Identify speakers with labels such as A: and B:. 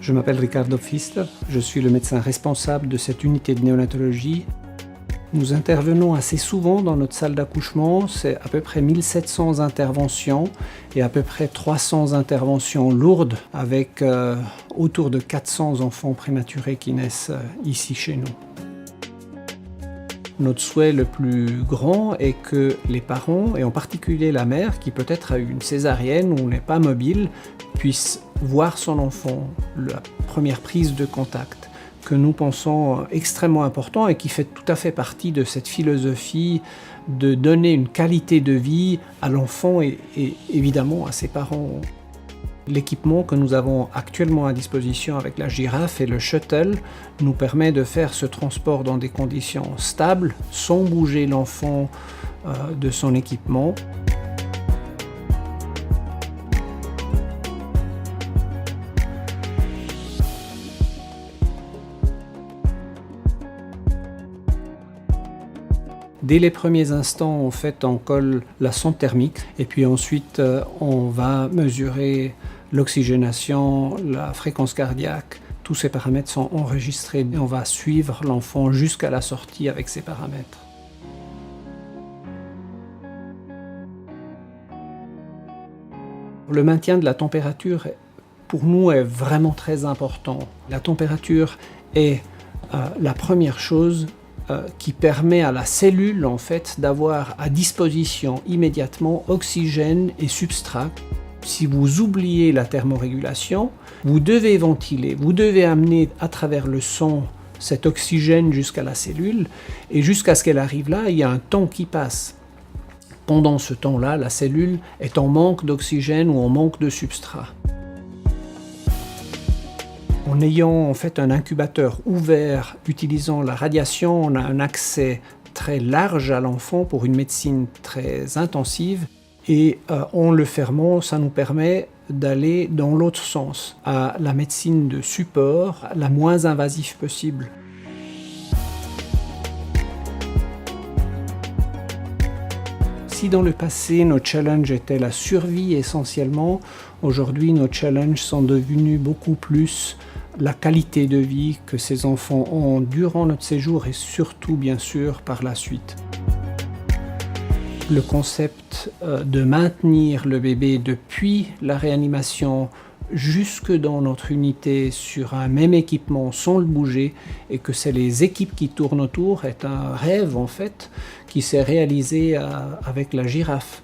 A: Je m'appelle Ricardo Pfister, je suis le médecin responsable de cette unité de néonatologie. Nous intervenons assez souvent dans notre salle d'accouchement, c'est à peu près 1700 interventions et à peu près 300 interventions lourdes avec autour de 400 enfants prématurés qui naissent ici chez nous. Notre souhait le plus grand est que les parents, et en particulier la mère, qui peut-être a eu une césarienne ou n'est pas mobile, puisse voir son enfant, la première prise de contact, que nous pensons extrêmement important et qui fait tout à fait partie de cette philosophie de donner une qualité de vie à l'enfant et évidemment à ses parents. L'équipement que nous avons actuellement à disposition avec la girafe et le shuttle nous permet de faire ce transport dans des conditions stables, sans bouger l'enfant de son équipement. Dès les premiers instants, en fait, on colle la sonde thermique et puis ensuite on va mesurer l'oxygénation, la fréquence cardiaque. Tous ces paramètres sont enregistrés et on va suivre l'enfant jusqu'à la sortie avec ces paramètres. Le maintien de la température, pour nous, est vraiment très important. La température est la première chose qui permet à la cellule en fait d'avoir à disposition immédiatement oxygène et substrat. Si vous oubliez la thermorégulation, vous devez ventiler, vous devez amener à travers le sang cet oxygène jusqu'à la cellule et jusqu'à ce qu'elle arrive là, il y a un temps qui passe. Pendant ce temps-là, la cellule est en manque d'oxygène ou en manque de substrat. En ayant en fait un incubateur ouvert, utilisant la radiation, on a un accès très large à l'enfant pour une médecine très intensive. Et en le fermant, ça nous permet d'aller dans l'autre sens, à la médecine de support, la moins invasive possible. Si dans le passé, nos challenges étaient la survie essentiellement, aujourd'hui, nos challenges sont devenus beaucoup plus la qualité de vie que ces enfants ont durant notre séjour et surtout, bien sûr, par la suite. Le concept de maintenir le bébé depuis la réanimation jusque dans notre unité sur un même équipement sans le bouger et que c'est les équipes qui tournent autour est un rêve en fait qui s'est réalisé avec la girafe.